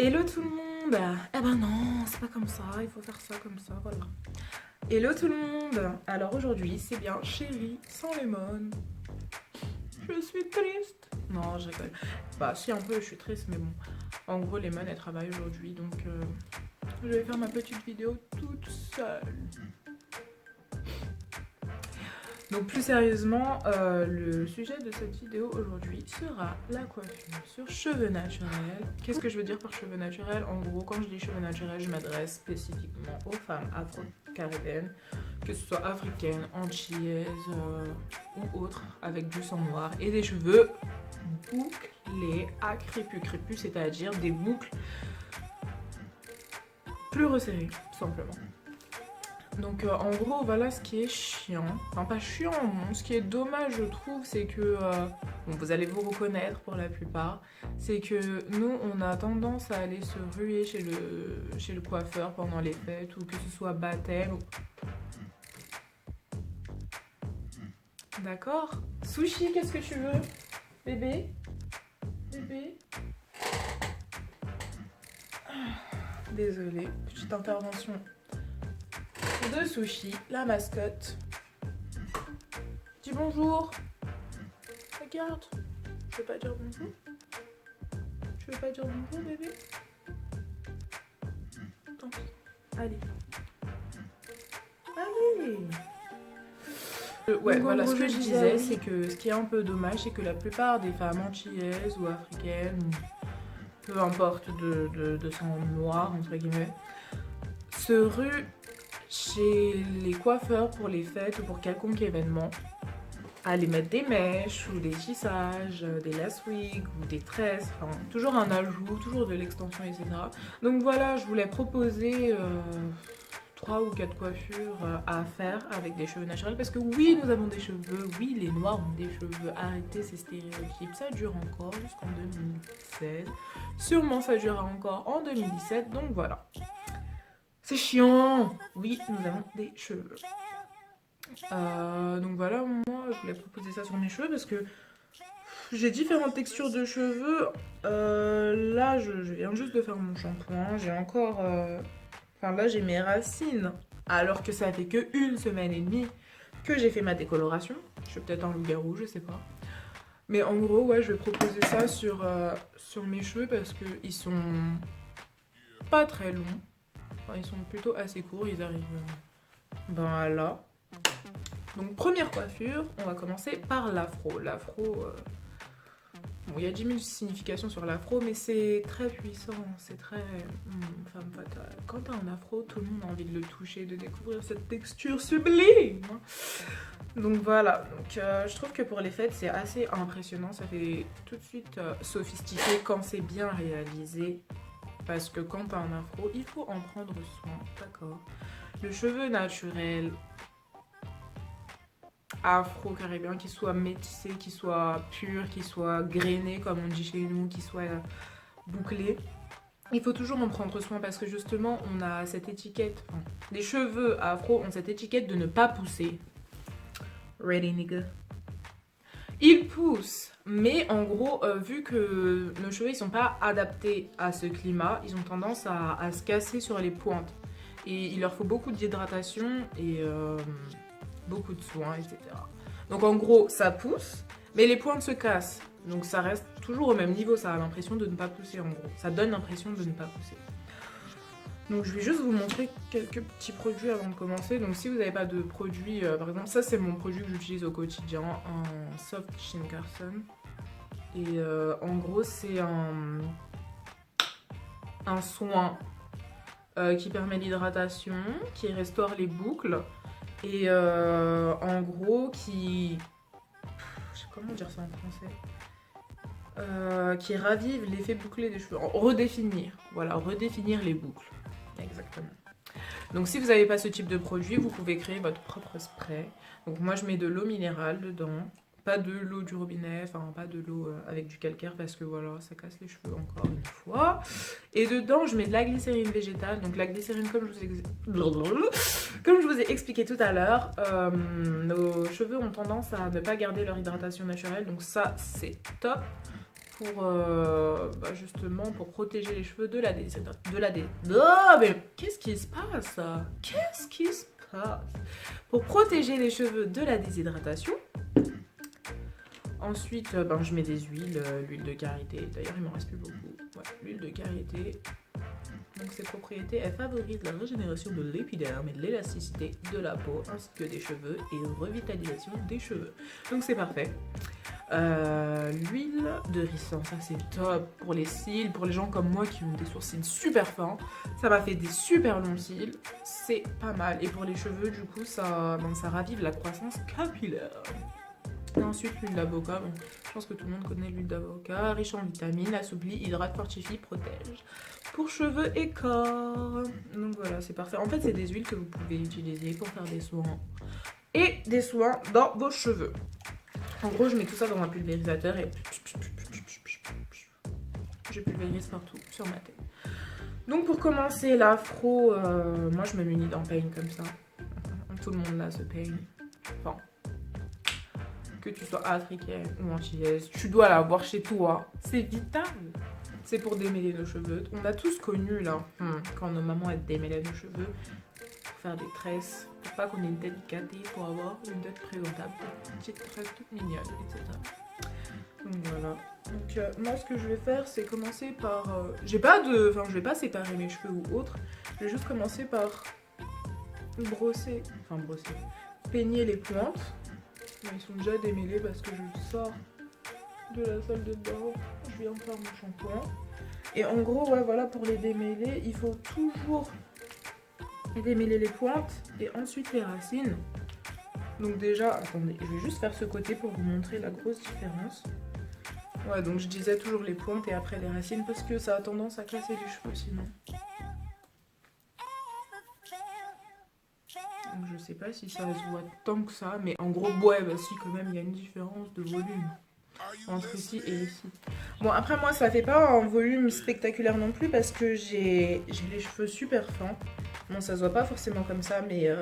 Hello tout le monde. Eh ben non, c'est pas comme ça, il faut faire ça comme ça, voilà. Hello tout le monde. Alors aujourd'hui, c'est bien Chérie sans Lemon. Je suis triste. Non, je rigole. Bah si, un peu, je suis triste, mais bon. En gros, Lemon, elle travaille aujourd'hui, donc je vais faire ma petite vidéo toute seule. Donc plus sérieusement, le sujet de cette vidéo aujourd'hui sera la coiffure sur cheveux naturels. Qu'est-ce que je veux dire par cheveux naturels? En gros, quand je dis cheveux naturels, je m'adresse spécifiquement aux femmes afro-caribéennes, que ce soit africaines, antillaises ou autres, avec du sang noir et des cheveux bouclés à crépus, c'est-à-dire des boucles plus resserrées, tout simplement. Donc en gros voilà ce qui est chiant, enfin pas chiant, bon, ce qui est dommage je trouve c'est que, bon, vous allez vous reconnaître pour la plupart, c'est que nous on a tendance à aller se ruer chez le coiffeur pendant les fêtes ou que ce soit baptême. D'accord? Sushi, qu'est-ce que tu veux? Bébé? Bébé? Désolée, petite intervention de Sushi, la mascotte. Dis bonjour. Regarde. Tu veux pas dire bonjour? Tu veux pas dire bonjour, bébé? Tant pis. Allez. Allez. Ouais, donc, voilà, ce que je disais, c'est que ce qui est un peu dommage, c'est que la plupart des femmes antillaises ou africaines, peu importe de sang noir, entre guillemets, se ruent chez les coiffeurs pour les fêtes ou pour quelconque événement, aller mettre des mèches ou des tissages, des lace wigs ou des tresses, enfin toujours un ajout, toujours de l'extension, etc. Donc voilà, je voulais proposer 3 ou 4 coiffures à faire avec des cheveux naturels parce que oui, nous avons des cheveux, oui, les noirs ont des cheveux, arrêtez ces stéréotypes, ça dure encore jusqu'en 2016, sûrement ça durera encore en 2017, donc voilà. C'est chiant. Oui, nous avons des cheveux. Donc voilà, moi je voulais proposer ça sur mes cheveux parce que j'ai différentes textures de cheveux. Là, je viens juste de faire mon shampoing. J'ai encore... Enfin là, j'ai mes racines. Alors que ça fait que 1 semaine et demie que j'ai fait ma décoloration. Je suis peut-être un loup-garou, je sais pas. Mais en gros, ouais, je vais proposer ça sur mes cheveux parce qu'ils sont pas très longs. Enfin, ils sont plutôt assez courts, ils arrivent ben là. Donc première coiffure, on va commencer par l'afro. L'afro, bon, il y a 10 000 significations sur l'afro, mais c'est très puissant, c'est très femme fatale. Quand t'as un afro, tout le monde a envie de le toucher, de découvrir cette texture sublime. Donc voilà, donc, je trouve que pour les fêtes, c'est assez impressionnant, ça fait tout de suite sophistiqué quand c'est bien réalisé. Parce que quand t'as un afro, il faut en prendre soin, d'accord? Le cheveu naturel, afro-caribéen, qui soit métissé, qui soit pur, qui soit grainé, comme on dit chez nous, qui soit bouclé, il faut toujours en prendre soin parce que justement, on a cette étiquette, enfin, les cheveux afro ont cette étiquette de ne pas pousser. Ready, nigga? Ils poussent, mais en gros, vu que nos cheveux ils sont pas adaptés à ce climat, ils ont tendance à se casser sur les pointes. Et il leur faut beaucoup d'hydratation et beaucoup de soins, etc. Donc en gros, ça pousse, mais les pointes se cassent. Donc ça reste toujours au même niveau, ça a l'impression de ne pas pousser en gros. Ça donne l'impression de ne pas pousser. Donc je vais juste vous montrer quelques petits produits avant de commencer. Donc si vous n'avez pas de produit, par exemple ça c'est mon produit que j'utilise au quotidien, un Soft Shin Carson. Et en gros c'est un soin qui permet l'hydratation, qui restaure les boucles et en gros qui... Je sais comment dire ça en français, qui ravive l'effet bouclé des cheveux, redéfinir, voilà, redéfinir les boucles. Exactement. Donc si vous n'avez pas ce type de produit, vous pouvez créer votre propre spray. Donc moi je mets de l'eau minérale dedans, pas de l'eau du robinet, enfin pas de l'eau avec du calcaire parce que voilà, ça casse les cheveux encore une fois. Et dedans je mets de la glycérine végétale. Donc la glycérine, comme je vous ai expliqué tout à l'heure, nos cheveux ont tendance à ne pas garder leur hydratation naturelle. Donc ça c'est top pour justement pour protéger les cheveux de la Oh, mais qu'est-ce qui se passe? Qu'est-ce qui se passe? Pour protéger les cheveux de la déshydratation. Ensuite, je mets des huiles, l'huile de karité. D'ailleurs, il m'en reste plus beaucoup. Ouais, l'huile de karité. Donc, ses propriétés, elle favorise la régénération de l'épiderme et de l'élasticité de la peau, ainsi que des cheveux et une revitalisation des cheveux. Donc, c'est parfait. L'huile de ricin, ça c'est top pour les cils, pour les gens comme moi qui ont des sourcils super fins. Ça m'a fait des super longs cils, c'est pas mal. Et pour les cheveux, du coup, ça ravive la croissance capillaire. Et ensuite, l'huile d'avocat. Bon, je pense que tout le monde connaît l'huile d'avocat. Riche en vitamines, assouplit, hydrate, fortifie, protège. Pour cheveux et corps. Donc voilà, c'est parfait. En fait, c'est des huiles que vous pouvez utiliser pour faire des soins. Et des soins dans vos cheveux. En gros, je mets tout ça dans un pulvérisateur et je pulvérise partout sur ma tête. Donc pour commencer l'afro, moi je me munis d'un peigne comme ça. Tout le monde là ce peigne. Enfin, que tu sois africaine ou antillaise, tu dois l'avoir chez toi. C'est vital. C'est pour démêler nos cheveux. On a tous connu là, quand nos mamans elles démêlaient nos cheveux pour faire des tresses. Pour pas qu'on ait une tête gâtée, pour avoir une tête présentable, une petite tresse toute mignonne, etc. Donc voilà. Donc moi ce que je vais faire c'est commencer par... je vais pas séparer mes cheveux ou autre. Je vais juste commencer par peigner les pointes. Ils sont déjà démêlés parce que je sors de la salle de bain. Je viens faire mon shampoing. Et en gros, ouais, voilà, pour les démêler, il faut toujours démêler les pointes et ensuite les racines. Donc déjà, attendez, je vais juste faire ce côté pour vous montrer la grosse différence. Ouais, donc je disais toujours les pointes et après les racines parce que ça a tendance à casser les cheveux sinon. Donc je sais pas si ça se voit tant que ça, mais en gros, ouais, bah si, quand même, il y a une différence de volume entre ici et ici. Bon, après moi, ça fait pas un volume spectaculaire non plus parce que j'ai les cheveux super fins. Bon, ça se voit pas forcément comme ça, mais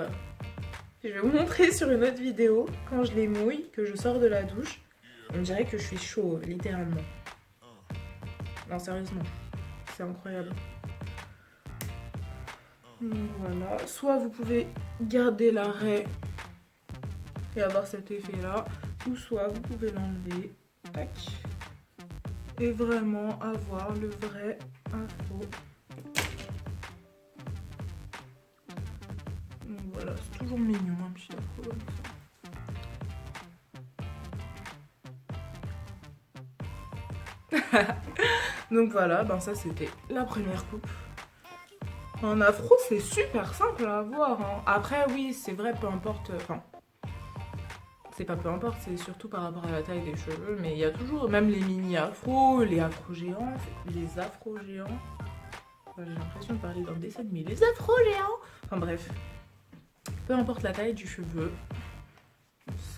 je vais vous montrer sur une autre vidéo quand je les mouille, que je sors de la douche. On dirait que je suis chauve, littéralement. Non, sérieusement, c'est incroyable. Donc voilà, soit vous pouvez garder l'arrêt et avoir cet effet-là, ou soit vous pouvez l'enlever, tac, et vraiment avoir le vrai afro. Donc voilà, c'est toujours mignon un petit afro comme ça. Donc voilà, ben ça c'était la première coupe. Un afro c'est super simple à avoir, hein. Après oui c'est vrai, peu importe, enfin c'est pas peu importe, c'est surtout par rapport à la taille des cheveux, mais il y a toujours même les mini afros, les afro géants, les afro géants. Enfin, j'ai l'impression de parler dans le dessin animé, les afro géants. Enfin bref, peu importe la taille du cheveu,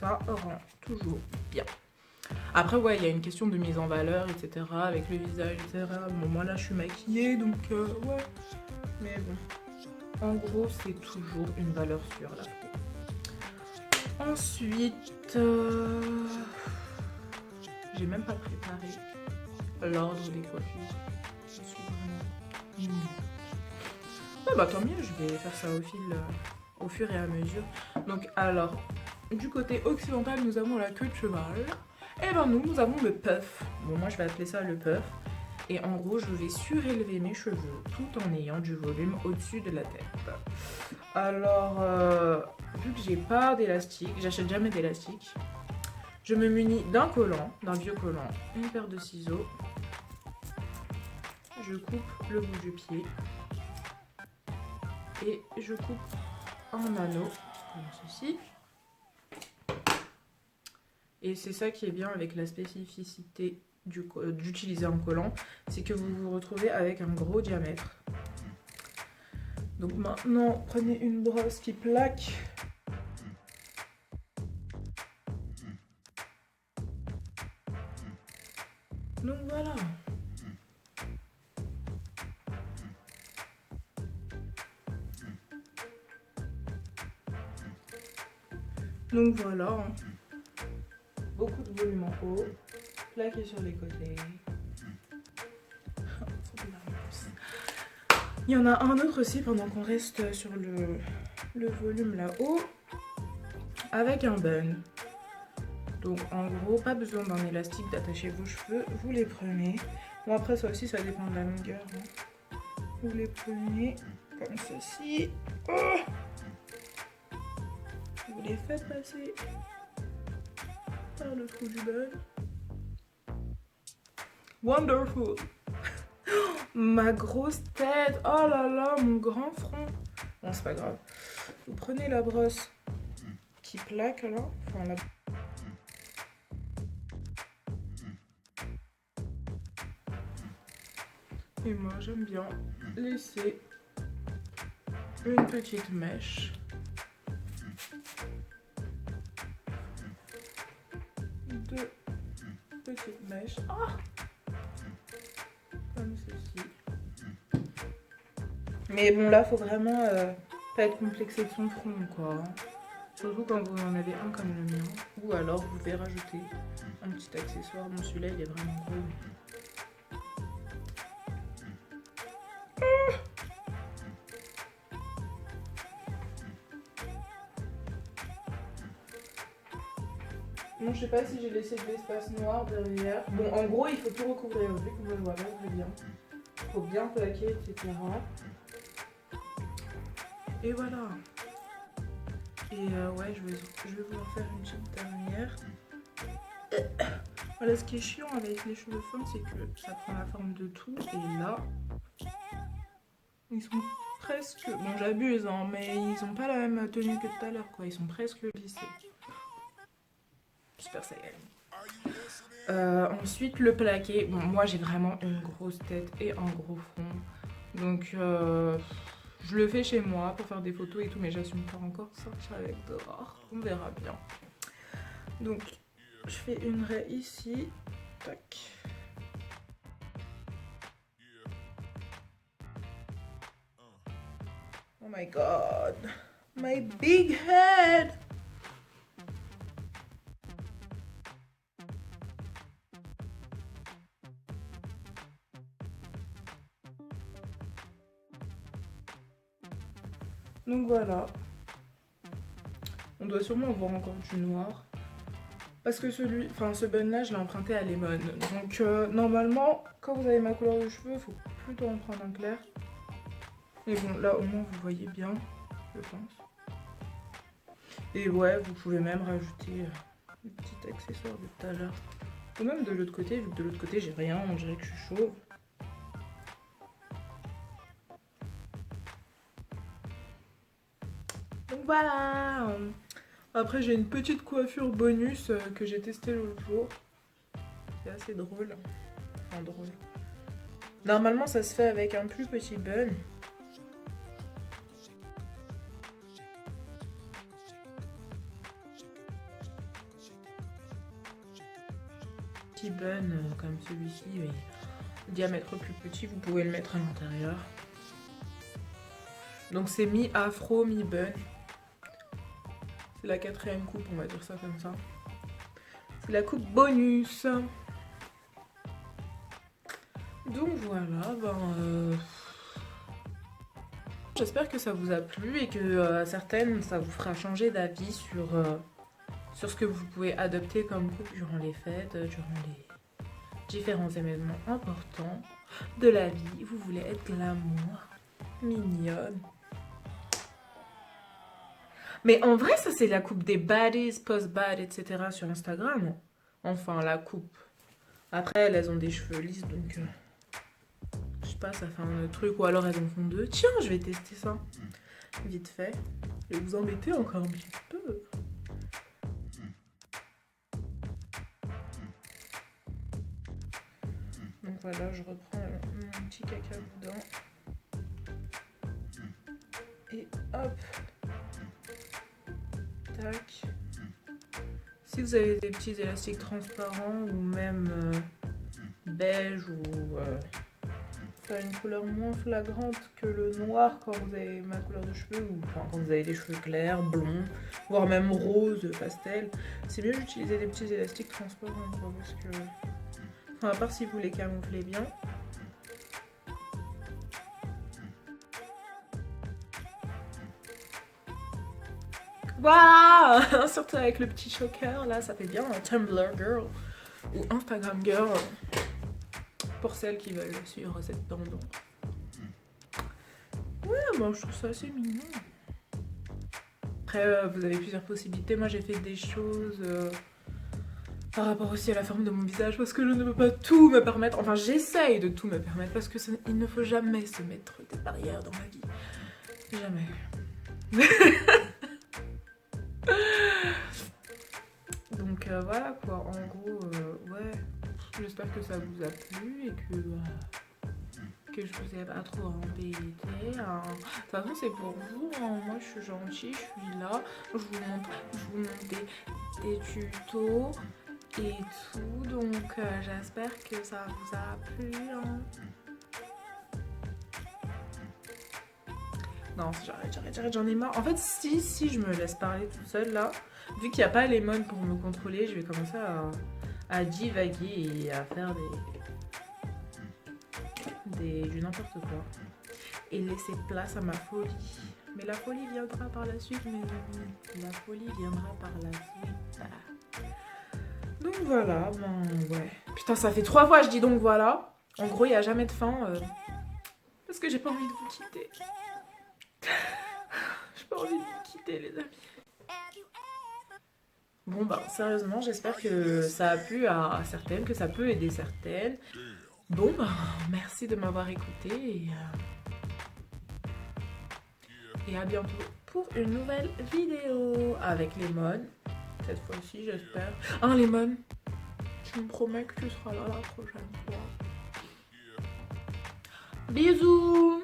ça rend toujours bien. Après ouais, il y a une question de mise en valeur, etc. avec le visage, etc. Bon moi là je suis maquillée donc ouais. Mais bon, en gros, c'est toujours une valeur sûre là. Ensuite, j'ai même pas préparé l'ordre des coiffures. Je suis vraiment... Ouais, bah tant mieux, je vais faire ça au fur et à mesure. Donc alors, du côté occidental, nous avons la queue de cheval. Et ben nous avons le puff. Bon, moi je vais appeler ça le puff. Et en gros, je vais surélever mes cheveux tout en ayant du volume au-dessus de la tête. Alors, vu que j'ai pas d'élastique, j'achète jamais d'élastique, je me munis d'un collant, d'un vieux collant, une paire de ciseaux. Je coupe le bout du pied. Et je coupe en anneau, comme ceci. Et c'est ça qui est bien avec la spécificité d'utiliser un collant, c'est que vous vous retrouvez avec un gros diamètre. Donc maintenant, prenez une brosse qui plaque. Donc voilà. Donc voilà. Beaucoup de volume en haut, plaqué sur les côtés. Il y en a un autre aussi pendant qu'on reste sur le volume là-haut, avec un bun. Donc en gros, pas besoin d'un élastique d'attacher vos cheveux, vous les prenez. Bon après ça aussi ça dépend de la longueur. Hein. Vous les prenez comme ceci. Oh, vous les faites passer par le trou du bun. Wonderful. Ma grosse tête, oh là là, mon grand front. Bon, c'est pas grave. Vous prenez la brosse qui plaque là, enfin la... Et moi, j'aime bien laisser une petite mèche. Deux petites mèches. Oh, comme ceci. Mais bon, là, faut vraiment pas être complexé de son front, quoi. Surtout quand vous en avez un comme le mien. Ou alors, vous pouvez rajouter un petit accessoire. Bon, celui-là, il est vraiment gros. Bon, je sais pas si j'ai laissé de l'espace noir derrière. Bon, en gros, il faut tout recouvrir. Vu que vous le voyez très bien. Il faut bien plaquer, etc. Et voilà. Et ouais, je vais vous en faire une petite dernière. Voilà, ce qui est chiant avec les cheveux fins, c'est que ça prend la forme de tout. Et là, ils sont presque... Bon, j'abuse, hein, mais ils ont pas la même tenue que tout à l'heure, quoi. Ils sont presque lissés. J'espère que ça y est. Ensuite, le plaqué. Bon, moi, j'ai vraiment une grosse tête et un gros front. Donc, je le fais chez moi pour faire des photos et tout, mais j'assume pas encore de sortir avec dehors. On verra bien. Donc, je fais une raie ici. Tac. Oh my god. My big head. Donc voilà. On doit sûrement voir encore du noir. Parce que ce bun là, je l'ai emprunté à Lemon. Donc normalement, quand vous avez ma couleur de cheveux, il faut plutôt en prendre un clair. Mais bon, là au moins vous voyez bien, je pense. Et ouais, vous pouvez même rajouter le petit accessoire de tout à l'heure. Ou même de l'autre côté, vu que de l'autre côté j'ai rien, on dirait que je suis chauve. Donc voilà. Après j'ai une petite coiffure bonus que j'ai testée l'autre jour. C'est assez drôle. Enfin drôle. Normalement ça se fait avec un plus petit bun. Petit bun comme celui-ci, oui. Diamètre plus petit, vous pouvez le mettre à l'intérieur. Donc c'est mi-afro, mi-bun. C'est la 4e coupe, on va dire ça comme ça. C'est la coupe bonus. Donc voilà, j'espère que ça vous a plu et que certaines, ça vous fera changer d'avis sur ce que vous pouvez adopter comme coupe durant les fêtes, durant les différents événements importants de la vie. Vous voulez être glamour, mignonne. Mais en vrai, ça c'est la coupe des baddies, post-bad, etc. sur Instagram. Enfin, la coupe. Après, elles ont des cheveux lisses, donc... je sais pas, ça fait un truc, ou alors elles en font deux. Tiens, je vais tester ça. Vite fait. Je vais vous embêter encore un petit peu. Donc voilà, je reprends mon petit caca boudin. Et hop. Tac. Si vous avez des petits élastiques transparents ou même beige ou une couleur moins flagrante que le noir quand vous avez ma couleur de cheveux ou enfin, quand vous avez des cheveux clairs, blonds, voire même rose, pastel, c'est mieux d'utiliser des petits élastiques transparents quoi, parce que, enfin, à part si vous les camouflez bien. Voilà. Surtout avec le petit choker, là, ça fait bien Tumblr girl ou Instagram girl. Pour celles qui veulent suivre cette tendance. Ouais, moi je trouve ça assez mignon. Après, vous avez plusieurs possibilités. Moi j'ai fait des choses par rapport aussi à la forme de mon visage parce que je ne peux pas tout me permettre. Enfin, j'essaye de tout me permettre parce que il ne faut jamais se mettre des barrières dans la vie. Jamais. Donc voilà quoi, en gros, ouais. J'espère que ça vous a plu et que je vous ai pas trop embêté. Hein. De toute façon, c'est pour vous. Hein. Moi, je suis gentille, je suis là. Je vous montre des tutos et tout. Donc, j'espère que ça vous a plu. Hein. Non, j'arrête, j'en ai marre. En fait, si je me laisse parler toute seule là, vu qu'il n'y a pas les modes pour me contrôler, je vais commencer à divaguer et à faire du n'importe quoi. Et laisser place à ma folie. Mais la folie viendra par la suite, mes amis. La folie viendra par la suite. Donc voilà, ben ouais. Putain, ça fait 3 fois je dis donc voilà. En gros, il n'y a jamais de fin. Parce que j'ai pas envie de vous quitter. J'ai pas envie de vous quitter, les amis. Bon bah sérieusement, j'espère que ça a plu à certaines, que ça peut aider certaines. Bon bah merci de m'avoir écouté et à bientôt pour une nouvelle vidéo avec Lemon. Cette fois-ci j'espère. Ah Lemon, tu me promets que tu seras là la prochaine fois. Bisous.